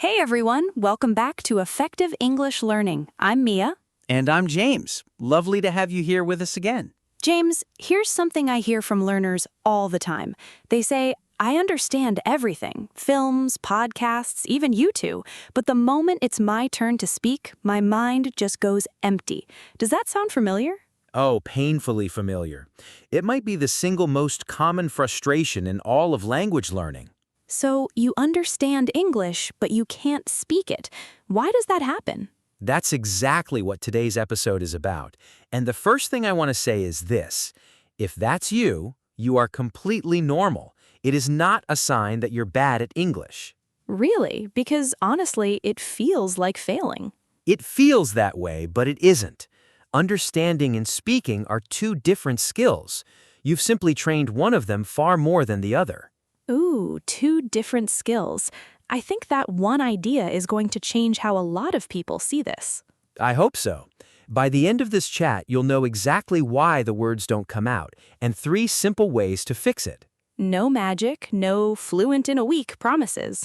Hey everyone, welcome back to Effective English Learning. I'm Mia. And I'm James. Lovely to have you here with us again. James, here's something I hear from learners all the time. They say, I understand everything, films, podcasts, even you two, but the moment it's my turn to speak, my mind just goes empty. Does that sound familiar? Oh, painfully familiar. It might be the single most common frustration in all of language learning. So you understand English, but you can't speak it. Why does that happen? That's exactly what today's episode is about. And the first thing I want to say is this. If that's you, you are completely normal. It is not a sign that you're bad at English. Really? Because honestly, it feels like failing. It feels that way, but it isn't. Understanding and speaking are two different skills. You've simply trained one of them far more than the other. Ooh, two different skills. I think that one idea is going to change how a lot of people see this. I hope so. By the end of this chat, you'll know exactly why the words don't come out and 3 simple ways to fix it. No magic, no fluent in a week promises.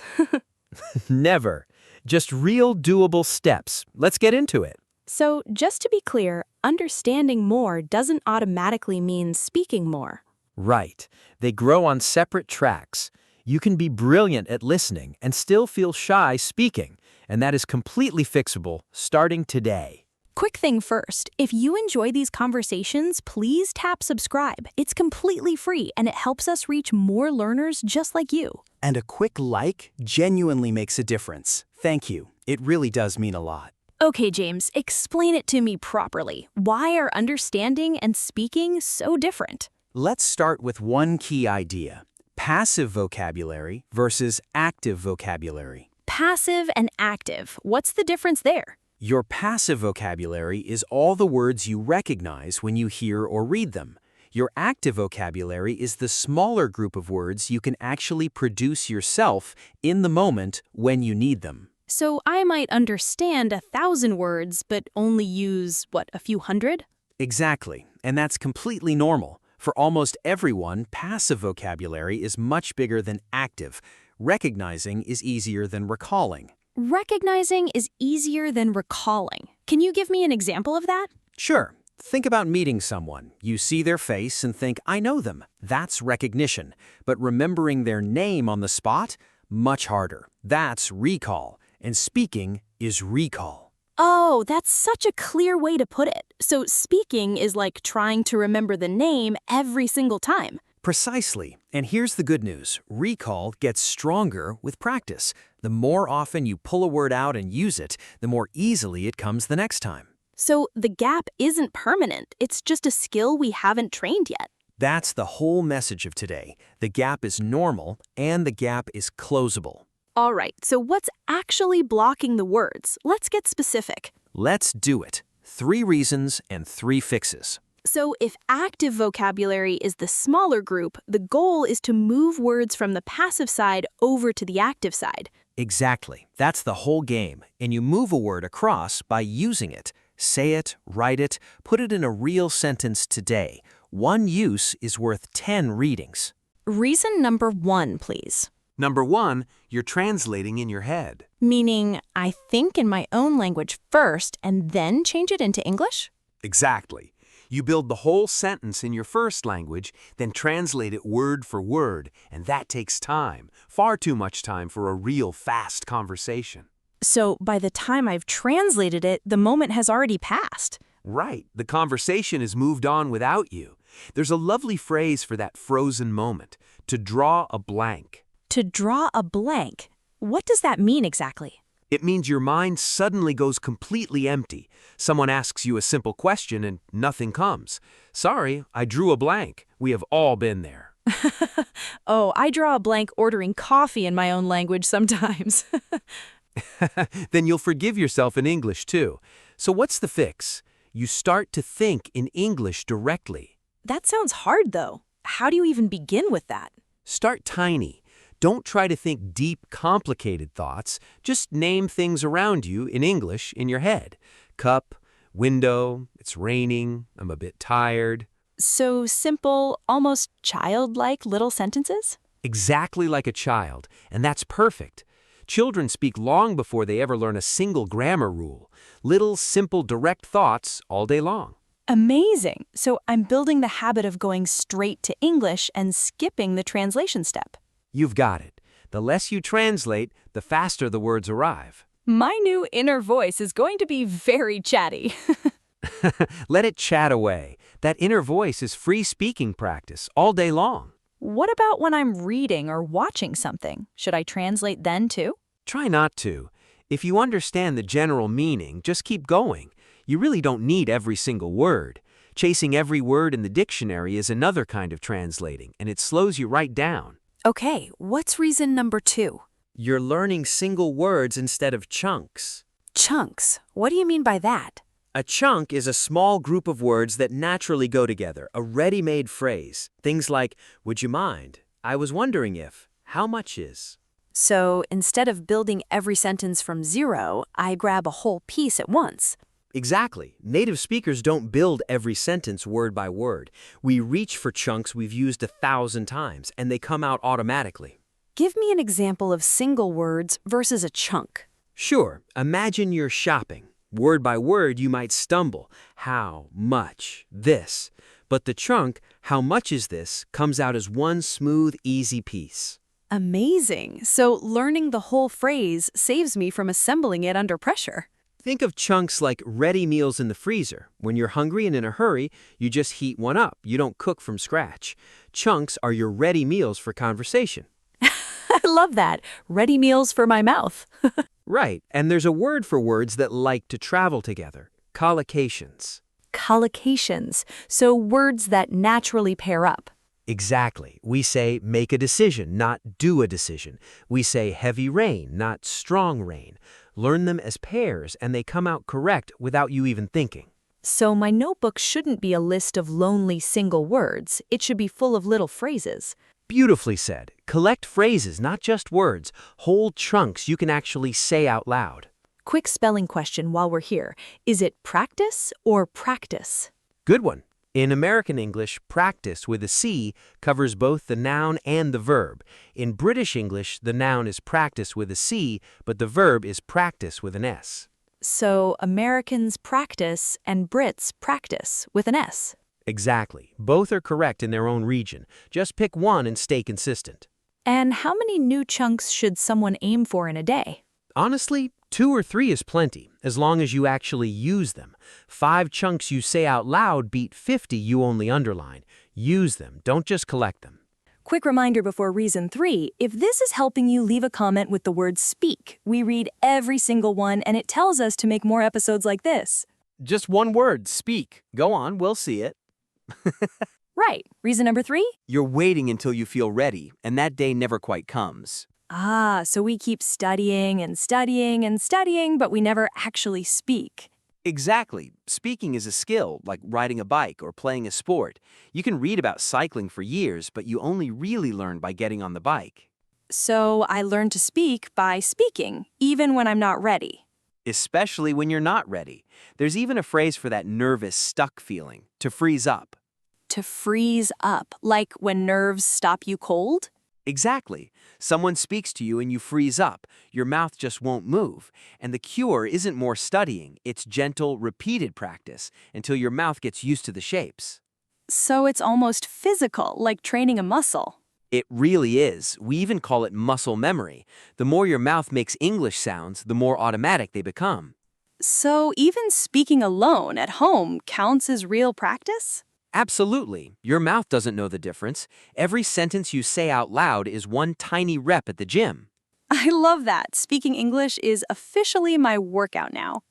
Never. Just real doable steps. Let's get into it. So, just to be clear, understanding more doesn't automatically mean speaking more. Right. They grow on separate tracks. You can be brilliant at listening and still feel shy speaking, and that is completely fixable starting today. Quick thing first, if you enjoy these conversations, please tap subscribe. It's completely free and it helps us reach more learners just like you. And a quick like genuinely makes a difference. Thank you. It really does mean a lot. Okay, James, explain it to me properly. Why are understanding and speaking so different? Let's start with one key idea. Passive vocabulary versus active vocabulary. Passive and active. What's the difference there? Your passive vocabulary is all the words you recognize when you hear or read them. Your active vocabulary is the smaller group of words you can actually produce yourself in the moment when you need them. So I might understand 1,000 words, but only use, a few hundred? Exactly, and that's completely normal. For almost everyone, passive vocabulary is much bigger than active. Recognizing is easier than recalling. Recognizing is easier than recalling. Can you give me an example of that? Sure. Think about meeting someone. You see their face and think, I know them. That's recognition. But remembering their name on the spot? Much harder. That's recall. And speaking is recall. Oh, that's such a clear way to put it. So speaking is like trying to remember the name every single time. Precisely. And here's the good news. Recall gets stronger with practice. The more often you pull a word out and use it, the more easily it comes the next time. So the gap isn't permanent. It's just a skill we haven't trained yet. That's the whole message of today. The gap is normal and the gap is closable. All right, so what's actually blocking the words? Let's get specific. Let's do it. 3 reasons and 3 fixes. So if active vocabulary is the smaller group, the goal is to move words from the passive side over to the active side. Exactly. That's the whole game. And you move a word across by using it. Say it, write it, put it in a real sentence today. 1 use is worth 10 readings. Reason number 1, please. Number 1, you're translating in your head. Meaning, I think in my own language first and then change it into English? Exactly. You build the whole sentence in your first language, then translate it word for word, and that takes time. Far too much time for a real fast conversation. So by the time I've translated it, the moment has already passed. Right. The conversation has moved on without you. There's a lovely phrase for that frozen moment, to draw a blank. To draw a blank. What does that mean exactly? It means your mind suddenly goes completely empty. Someone asks you a simple question and nothing comes. Sorry, I drew a blank. We have all been there. Oh, I draw a blank ordering coffee in my own language sometimes. Then you'll forgive yourself in English too. So what's the fix? You start to think in English directly. That sounds hard though. How do you even begin with that? Start tiny. Don't try to think deep, complicated thoughts. Just name things around you in English in your head. Cup, window, it's raining, I'm a bit tired. So simple, almost childlike little sentences? Exactly like a child, and that's perfect. Children speak long before they ever learn a single grammar rule. Little, simple, direct thoughts all day long. Amazing! So I'm building the habit of going straight to English and skipping the translation step. You've got it. The less you translate, the faster the words arrive. My new inner voice is going to be very chatty. Let it chat away. That inner voice is free speaking practice all day long. What about when I'm reading or watching something? Should I translate then too? Try not to. If you understand the general meaning, just keep going. You really don't need every single word. Chasing every word in the dictionary is another kind of translating, and it slows you right down. Okay, what's reason number 2? You're learning single words instead of chunks. Chunks. What do you mean by that? A chunk is a small group of words that naturally go together, a ready-made phrase. Things like, would you mind? I was wondering if. How much is? So instead of building every sentence from zero, I grab a whole piece at once. Exactly. Native speakers don't build every sentence word by word. We reach for chunks we've used 1,000 times, and they come out automatically. Give me an example of single words versus a chunk. Sure, imagine you're shopping. Word by word, you might stumble. How much? This. But the chunk, how much is this, comes out as one smooth, easy piece. Amazing. So learning the whole phrase saves me from assembling it under pressure. Think of chunks like ready meals in the freezer. When you're hungry and in a hurry, you just heat one up. You don't cook from scratch. Chunks are your ready meals for conversation. I love that. Ready meals for my mouth. Right, and there's a word for words that like to travel together. Collocations. Collocations. So words that naturally pair up. Exactly. We say make a decision, not do a decision. We say heavy rain, not strong rain. Learn them as pairs, and they come out correct without you even thinking. So my notebook shouldn't be a list of lonely single words. It should be full of little phrases. Beautifully said. Collect phrases, not just words, whole chunks you can actually say out loud. Quick spelling question while we're here. Is it practice or practice? Good one. In American English, practice with a C covers both the noun and the verb. In British English, the noun is practice with a C, but the verb is practice with an S. So Americans practice and Brits practice with an S. Exactly. Both are correct in their own region. Just pick one and stay consistent. And how many new chunks should someone aim for in a day? Honestly, 2 or 3 is plenty, as long as you actually use them. 5 chunks you say out loud beat 50 you only underline. Use them, don't just collect them. Quick reminder before reason 3, if this is helping you, leave a comment with the word speak. We read every single one and it tells us to make more episodes like this. Just one word, speak. Go on, we'll see it. Right. Reason number 3? You're waiting until you feel ready, and that day never quite comes. So we keep studying and studying and studying, but we never actually speak. Exactly. Speaking is a skill, like riding a bike or playing a sport. You can read about cycling for years, but you only really learn by getting on the bike. So I learn to speak by speaking, even when I'm not ready. Especially when you're not ready. There's even a phrase for that nervous, stuck feeling, to freeze up. To freeze up, like when nerves stop you cold? Exactly. Someone speaks to you and you freeze up. Your mouth just won't move. And the cure isn't more studying. It's gentle, repeated practice until your mouth gets used to the shapes. So it's almost physical, like training a muscle. It really is. We even call it muscle memory. The more your mouth makes English sounds, the more automatic they become. So even speaking alone at home counts as real practice? Absolutely. Your mouth doesn't know the difference. Every sentence you say out loud is one tiny rep at the gym. I love that. Speaking English is officially my workout now.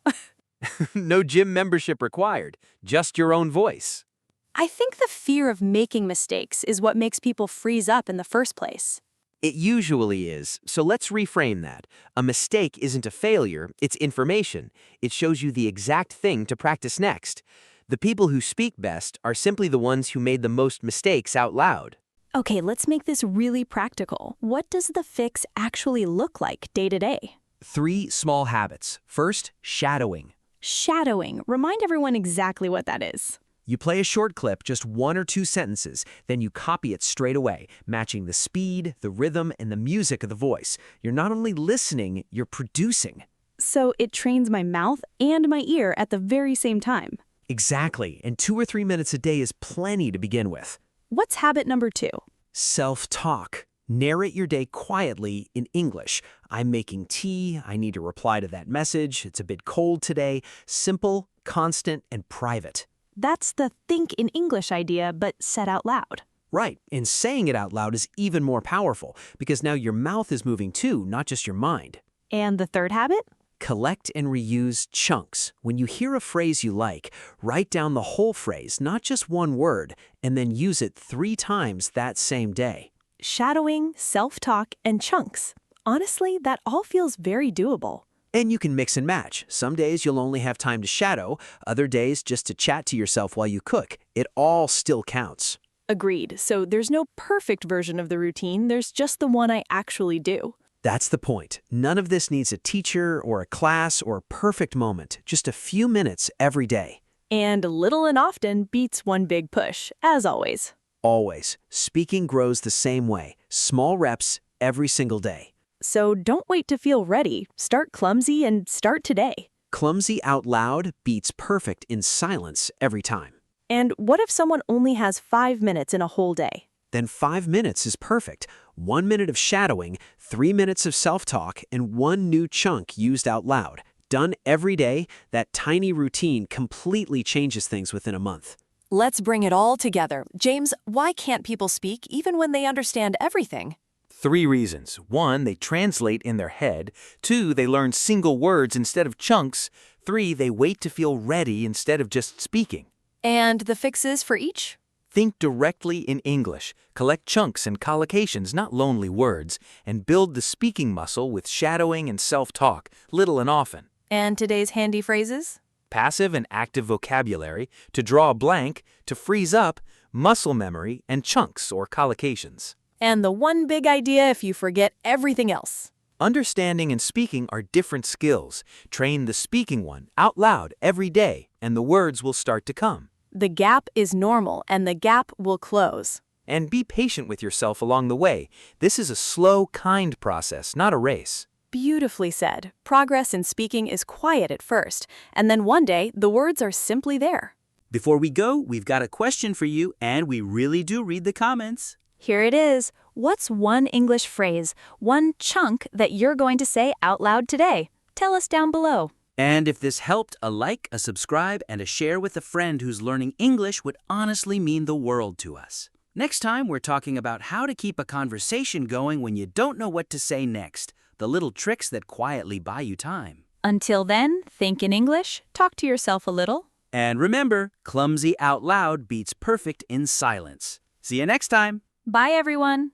No gym membership required, just your own voice. I think the fear of making mistakes is what makes people freeze up in the first place. It usually is, so let's reframe that. A mistake isn't a failure, it's information. It shows you the exact thing to practice next. The people who speak best are simply the ones who made the most mistakes out loud. Okay, let's make this really practical. What does the fix actually look like day to day? 3 small habits. First, shadowing. Shadowing. Remind everyone exactly what that is. You play a short clip, just 1 or 2 sentences, then you copy it straight away, matching the speed, the rhythm, and the music of the voice. You're not only listening, you're producing. So it trains my mouth and my ear at the very same time. Exactly, and 2 or 3 minutes a day is plenty to begin with. What's habit number 2? Self-talk. Narrate your day quietly in English. I'm making tea, I need to reply to that message, it's a bit cold today. Simple, constant, and private. That's the think in English idea, but said out loud. Right, and saying it out loud is even more powerful, because now your mouth is moving too, not just your mind. And the third habit? Collect and reuse chunks. When you hear a phrase you like, write down the whole phrase, not just one word, and then use it 3 times that same day. Shadowing, self-talk, and chunks. Honestly, that all feels very doable. And you can mix and match. Some days you'll only have time to shadow, other days just to chat to yourself while you cook. It all still counts. Agreed. So there's no perfect version of the routine, there's just the one I actually do. That's the point. None of this needs a teacher or a class or a perfect moment, just a few minutes every day. And little and often beats one big push, as always. Always. Speaking grows the same way. Small reps every single day. So don't wait to feel ready. Start clumsy and start today. Clumsy out loud beats perfect in silence every time. And what if someone only has 5 minutes in a whole day? Then 5 minutes is perfect. 1 minute of shadowing, 3 minutes of self-talk, and 1 new chunk used out loud. Done every day, that tiny routine completely changes things within a month. Let's bring it all together. James, why can't people speak even when they understand everything? 3 reasons. 1, they translate in their head. 2, they learn single words instead of chunks. 3, they wait to feel ready instead of just speaking. And the fixes for each? Think directly in English. Collect chunks and collocations, not lonely words, and build the speaking muscle with shadowing and self-talk, little and often. And today's handy phrases? Passive and active vocabulary, to draw a blank, to freeze up, muscle memory, and chunks or collocations. And the one big idea if you forget everything else. Understanding and speaking are different skills. Train the speaking one out loud every day, and the words will start to come. The gap is normal, and the gap will close. And be patient with yourself along the way. This is a slow, kind process, not a race. Beautifully said. Progress in speaking is quiet at first, and then one day, the words are simply there. Before we go, we've got a question for you, and we really do read the comments. Here it is. What's one English phrase, one chunk that you're going to say out loud today? Tell us down below. And if this helped, a like, a subscribe, and a share with a friend who's learning English would honestly mean the world to us. Next time, we're talking about how to keep a conversation going when you don't know what to say next. The little tricks that quietly buy you time. Until then, think in English, talk to yourself a little. And remember, clumsy out loud beats perfect in silence. See you next time. Bye, everyone.